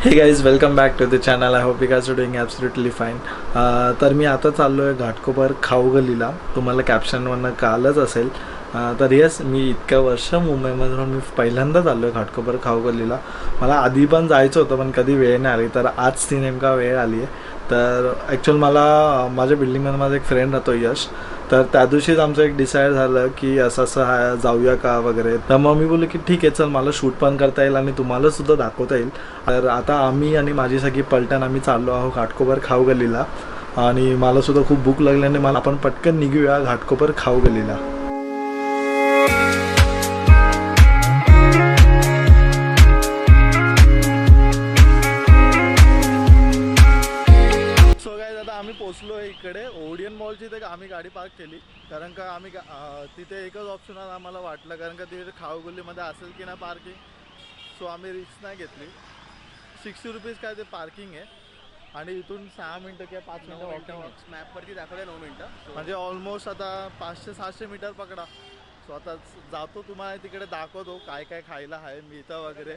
हे guys welcome back to the channel. I hope you guys are doing absolutely fine. तर मी आता चाललो आहे घाटकोपर खाऊ गल्लीला. तुम्हाला कॅप्शनवरनं कळलंच असेल. तर येस, मी इतक्या वर्ष मुंबईमधून मी पहिल्यांदाच आलो आहे घाटकोपर खाऊ गल्लीला. मला आधी पण जायचं होतं पण कधी वेळ नाही आली, तर आज ती नेमका वेळ आली आहे. तर ॲक्च्युअल मला माझ्या बिल्डिंगमध्ये माझा एक फ्रेंड राहतो यश. तर त्या दिवशीच आमचं एक डिसाईड झालं की असं असं जाऊया का वगैरे. तर मग मी बोललो की ठीक आहे, चल मला शूट पण करता येईल आणि तुम्हाला सुद्धा दाखवता येईल. तर आता आम्ही आणि माझी सगळी पलटण आम्ही चाललो आहोत घाटकोपर खाऊ गल्लीला. आणि मला सुद्धा खूप भूक लागल्याने मला आपण पटकन निघूया घाटकोपर खाऊ गल्लीला. सो गाईज, आता आम्ही पोचलो आहे इकडे ओडियन मॉलची. इथे आम्ही गाडी पार्क केली कारण का आम्ही तिथे एकच ऑप्शन आम्हाला वाटलं, कारण का तिथे खाऊ गल्लीमध्ये असेल की नाही पार्किंग. सो आम्ही रिक्स नाही घेतली. 60 रुपीज काय ते पार्किंग आहे आणि इथून 6 मिनटं किंवा 5 मिनटं वॉकिंग. मॅपवरती दाखवलं 9 मिनटं. म्हणजे ऑलमोस्ट आता 500-600 मीटर पकडा. सो आता जातो, तुम्हाला तिकडे दाखवतो काय काय खायला आहे मिळतं वगैरे.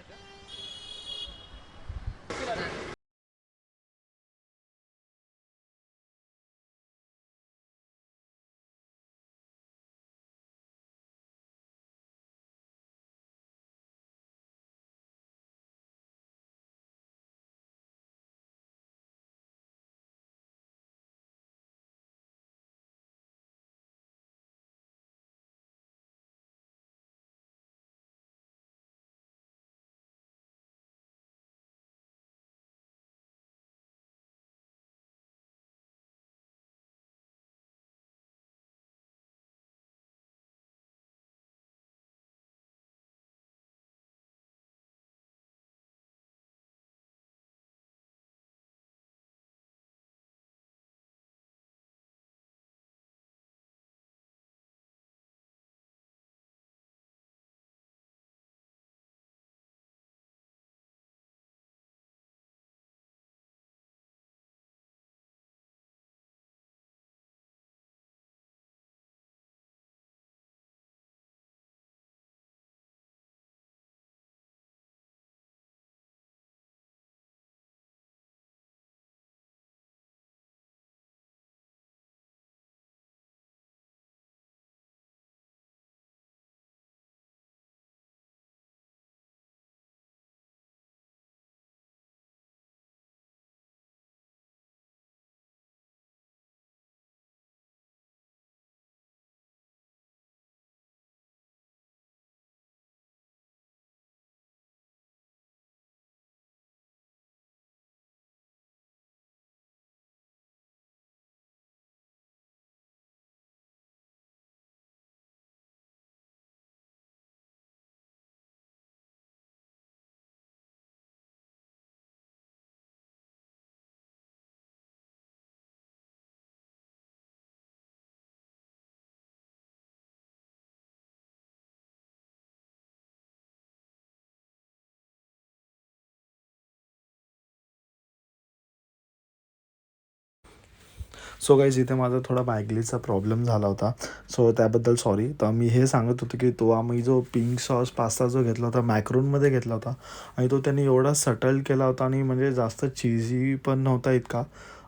सो गाईज, इथे माझा थोडा बायग्लीचा प्रॉब्लेम झाला होता. सो त्याबद्दल सॉरी. तर मी हे सांगत होतो की तो आम्ही जो पिंक सॉस पास्ता जो घेतला होता मॅक्रोनमध्ये घेतला होता आणि तो त्यांनी एवढा सटल केला होता आणि म्हणजे जास्त चीझी पण नव्हता इतका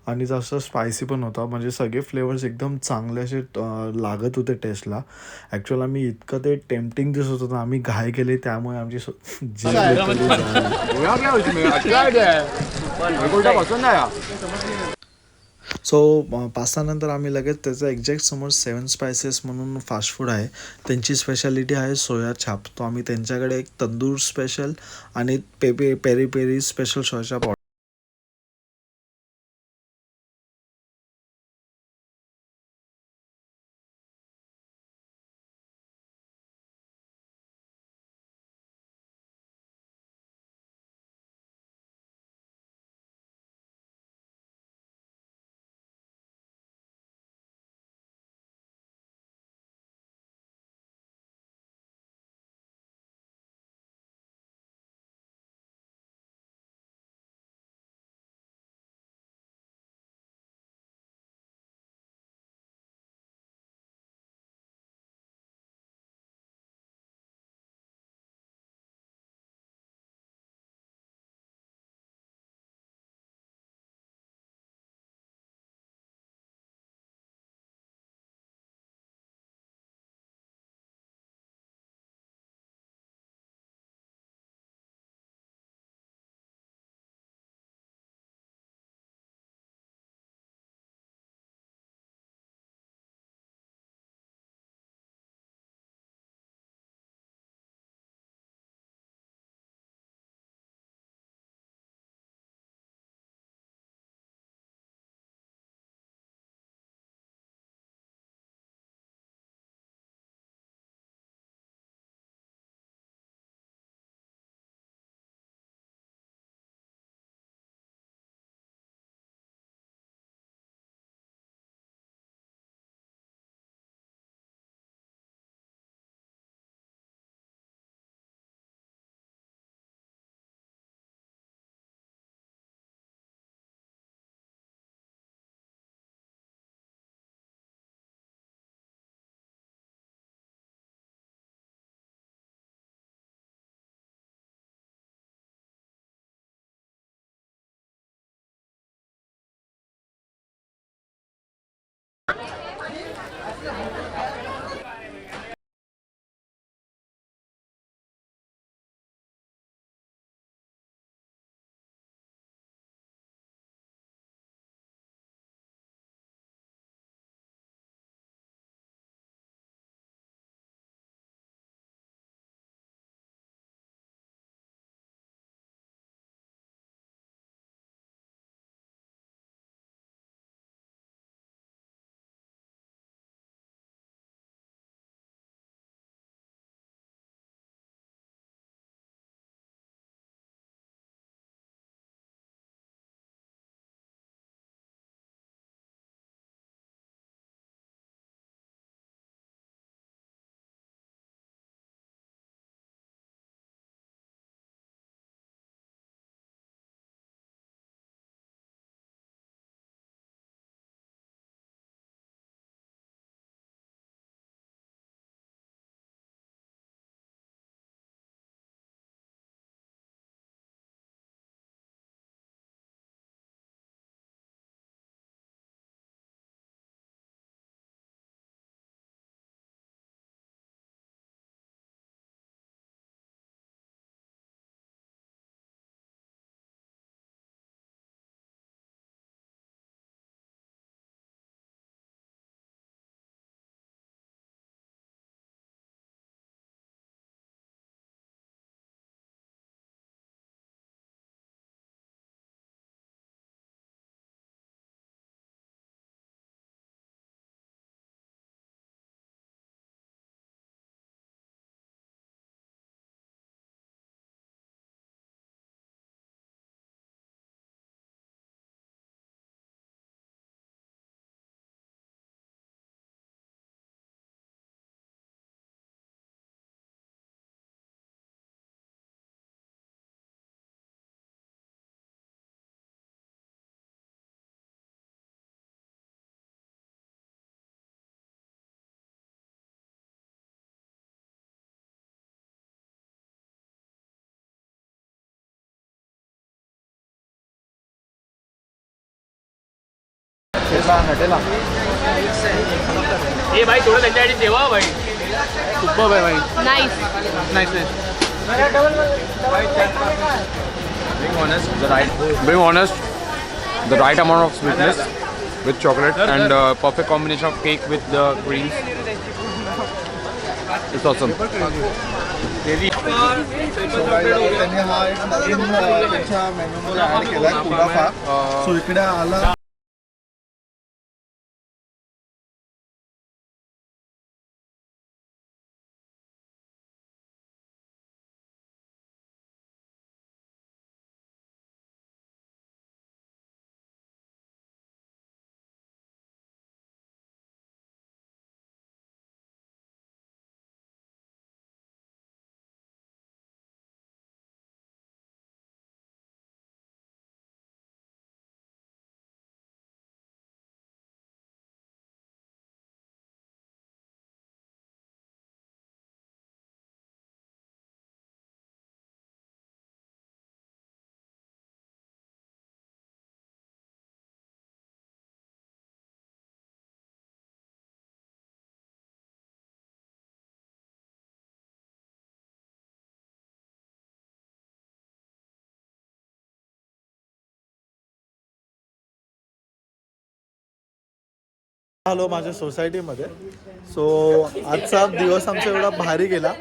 आणि जास्त स्पायसी पण होता. म्हणजे सगळे फ्लेवर्स एकदम चांगले असे लागत होते टेस्टला. ॲक्च्युअल आम्ही इतकं ते टेम्पटिंग दिसत होतं, आम्ही घाय केले त्यामुळे आमची जी लिटरली जाळी. सो पास्तानंतर आम्ही लगेच त्याचा एक्झॅक्ट समोर 7 स्पायसेस म्हणून फास्ट फूड आहे. त्यांची स्पेशालिटी आहे सोया चाप. तो आम्ही त्यांच्याकडे एक तंदूर स्पेशल आणि पेरी पेरी स्पेशल सोया चाप कुठला नटेला ए भाई थोडं त्यांच्यासाठी देवा भाई सुपर आहे भाई nice nice being honest, the right amount of sweetness with chocolate and perfect combination of cake with the creams. It's awesome. त्यांनी हा एक नवीन त्यांच्या मेन्यूमध्ये ॲड केला आहे कुनाफा. सो इकडे आला आलो माझ्या सोसायटीमध्ये. सो आजचा दिवस आमचा एवढा भारी गेला.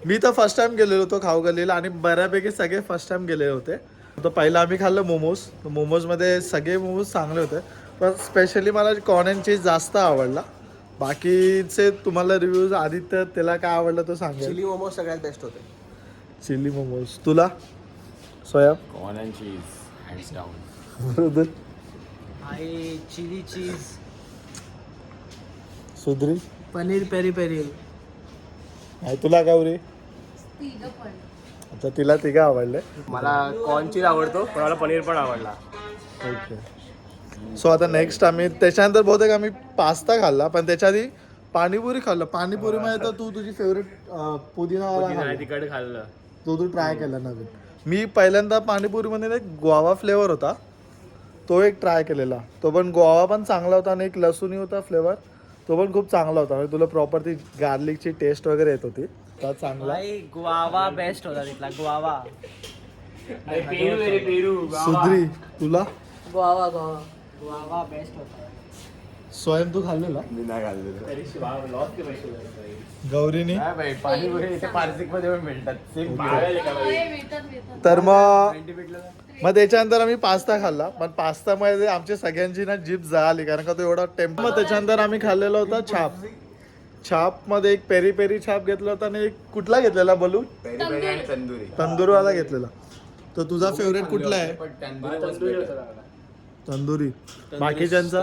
मी तर फर्स्ट टाइम गेलेलो होतो खाऊगल्लीला आणि बऱ्यापैकी सगळे फर्स्ट टाइम गेलेले होते. तर पहिलं आम्ही खाल्लं मोमोज. मोमोजमध्ये सगळे मोमोज चांगले होते पण स्पेशली मला कॉर्न अँड चीज जास्त आवडला. बाकीचे तुम्हाला रिव्ह्यूज आदित्य त्याला काय आवडलं तो सांगेल. चिली मोमोज सगळ्यात बेस्ट होते. चिली मोमोज. तुला सोया Corn and cheese, hands down. बरोबर. आणि चिली चीज सुधरी पनीर पेरी पेरी. नाही तुला गावरी. आता तिला तिघं आवडले. मला कॉर्न चीज आवडतो पण मला पनीर पण आवडला. ओके. सो आता नेक्स्ट आम्ही त्याच्यानंतर बहुतेक आम्ही पास्ता खाल्ला पण त्याच्या आधी पाणीपुरी खाल्लं. पाणीपुरीमध्ये तर तू तुझी फेवरेट पुदिना तिकडे खाल्लं. तू ट्राय केला नवीन. मी पहिल्यांदा पाणीपुरीमध्ये एक गोवा फ्लेवर होता तो एक ट्राय केलेला. तो पण गोवा पण चांगला होता आणि एक लसूणी होता फ्लेवर तो पण खूप चांगला होता. म्हणजे तुला प्रॉपर ती गार्लिकची टेस्ट वगैरे येत होती. तर चांगला. गुआवा बेस्ट होता तिथला. गुआवा सुधरी तुला गुआवा गुआवा गुआवा बेस्ट होता. स्वयं तू खाल्लेला मी नाही खाल्लेलं. गौरीनी. पाणीपुरी इथे पार्सिकमध्ये पण मिळतात. तर मग त्याच्यानंतर आम्ही पास्ता खाल्ला पण पास्तामध्ये आमच्या सगळ्यांची ना जीभ जळाली कारण का तो एवढा टेम्प. मग त्याच्यानंतर आम्ही खाल्लेला होता छाप. छापमध्ये एक पेरी पेरी छाप घेतला होता आणि एक कुठला घेतलेला बोलू तंदुरी. तंदूरवाला घेतलेला. तर तुझा फेवरेट कुठला आहे. तंदुरी. बाकीच्यांचा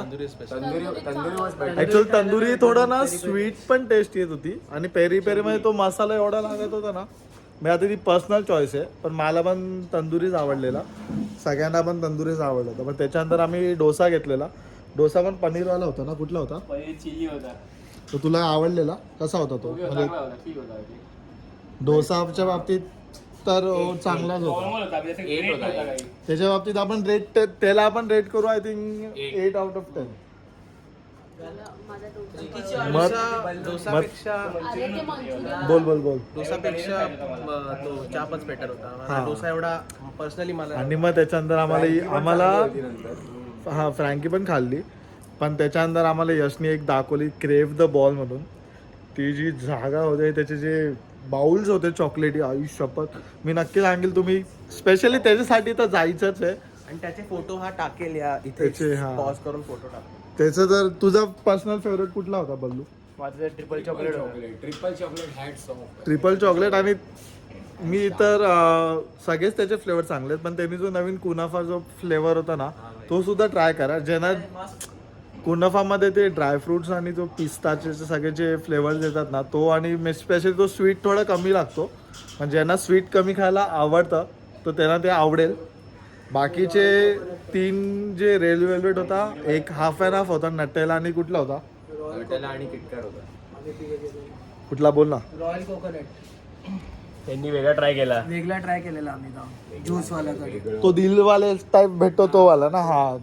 ऍक्च्युअली तंदुरी थोडं ना स्वीट पण टेस्ट येत होती आणि पेरी पेरी मध्ये तो मसाला एवढा लागत होता ना. मी आता ती पर्सनल चॉईस आहे पण मला पण तंदुरीच आवडलेला. सगळ्यांना पण तंदुरीच आवडलं होतं. पण त्याच्यानंतर आम्ही डोसा घेतलेला. डोसा पण पनीरवाला होता ना. कुठला होता. पनीर चिली होता. तो तुला आवडलेला कसा होता तो. म्हणजे डोसाच्या बाबतीत तर चांगलाच होता. त्याच्या बाबतीत आपण रेट त्याला आपण रेट करू आय थिंक 8 आउट ऑफ 10. बोल बोल बोल. डोसापेक्षा तो चापच बेटर होता. मला डोसा एवढा पर्सनली मला. आणि मग त्याच्यानंतर आम्हाला हा फ्रँकी पण खाल्ली पण त्याच्यानंतर आम्हाला यशनी एक दाखवली क्रेव्ह द बॉल म्हणून. ती जी जागा होते त्याचे जे बाउल्स होते चॉकलेटी आयुष्यपत मी नक्की सांगेल तुम्ही स्पेशली त्याच्यासाठी तर जायचंच आहे. आणि त्याचे फोटो हा टाकेल या इथे त्याचे, हा. पॉज करून फोटो टाकेल. त्याचं तर तुझा पर्सनल फेवरेट कुठला होता बल्लू. माझं triple chocolate triple chocolate hats off. Triple chocolate. आणि मी तर सगळेच त्याचे फ्लेवर चांगले आहेत पण त्यांनी जो नवीन कुनाफा जो फ्लेवर होता ना तो सुद्धा ट्राय करा. ज्यांना कुनाफामध्ये ते ड्रायफ्रुट्स आणि जो पिस्ताचे सगळे जे फ्लेवर्स येतात ना तो आणि स्पेशली तो स्वीट थोडा कमी लागतो. म्हणजे ज्यांना स्वीट कमी खायला आवडतं तर त्यांना ते आवडेल. बाकीचे 3 जे रेड वेल्वेट होता एक हाफ अँड हाफ होता नटेला आणि कुठला होता आणि किटकॅट होता. कुठला बोल ना. रॉयल कोकोनट त्यांनी वेगळा ट्राय केला. वेगळा ट्राय केलेला आम्ही ज्यूस वाला. तो दिलवाले टाईप भेटतो तो वाला ना. हा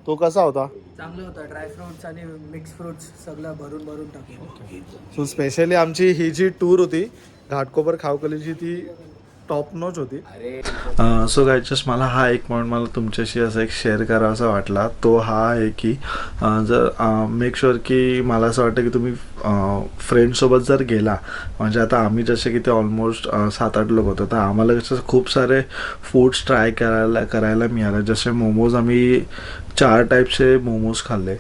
तो कसा होता? चांगलं होतं. ड्रायफ्रुट्स आणि मिक्स फ्रुट्स सगळं भरून भरून टाकेल. सो स्पेशली आमची ही जी टूर होती घाटकोपर खावकलीची ती टॉप नॉच होती. सो गायचस मला हा एक पॉईंट मला तुमच्याशी असं एक शेअर करावासा वाटला. तो हा आहे की जर मेक शुअर की मला असं वाटतं की तुम्ही फ्रेंडसोबत जर गेला, म्हणजे आता आम्ही जसे की ते ऑलमोस्ट 7-8 लोक होतो, तर आम्हाला कसं खूप सारे फूड्स ट्राय करायला मिळाले. जसे मोमोज आम्ही 4 टाईपचे मोमोज खाल्ले.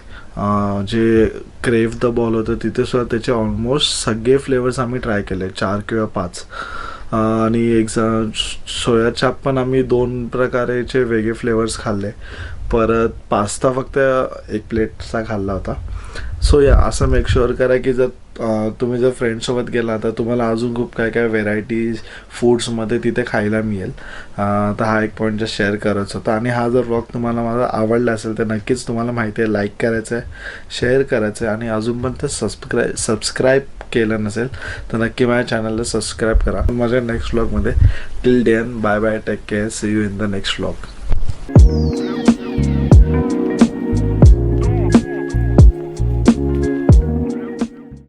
जे क्रेव्ह द बॉल होतं तिथे सुद्धा त्याचे ऑलमोस्ट सगळे फ्लेवर्स आम्ही ट्राय केले, 4 किंवा 5. आणि एक सोया चाप पण आम्ही 2 प्रकारेचे वेगळे फ्लेवर्स खाल्ले. परत पास्ता फक्त 1 प्लेटचा खाल्ला होता. सो या असं मेक शुअर करा की जर तुम्ही जर फ्रेंड्ससोबत गेला तर तुम्हाला अजून खूप काय काय व्हेरायटीज फूड्समध्ये तिथे खायला मिळेल. तर हा एक पॉईंट जस्ट शेअर करायचा होता. आणि हा जर व्लॉग तुम्हाला माझा आवडला असेल तर नक्कीच तुम्हाला माहिती आहे लाईक करायचं आहे, शेअर करायचं आहे, आणि अजून पण ते सबस्क्राईब केलं नसेल तर नक्की माझ्या चॅनलला सबस्क्राईब करा. माझ्या नेक्स्ट व्लॉगमध्ये till then bye bye, take care, see you in the next vlog.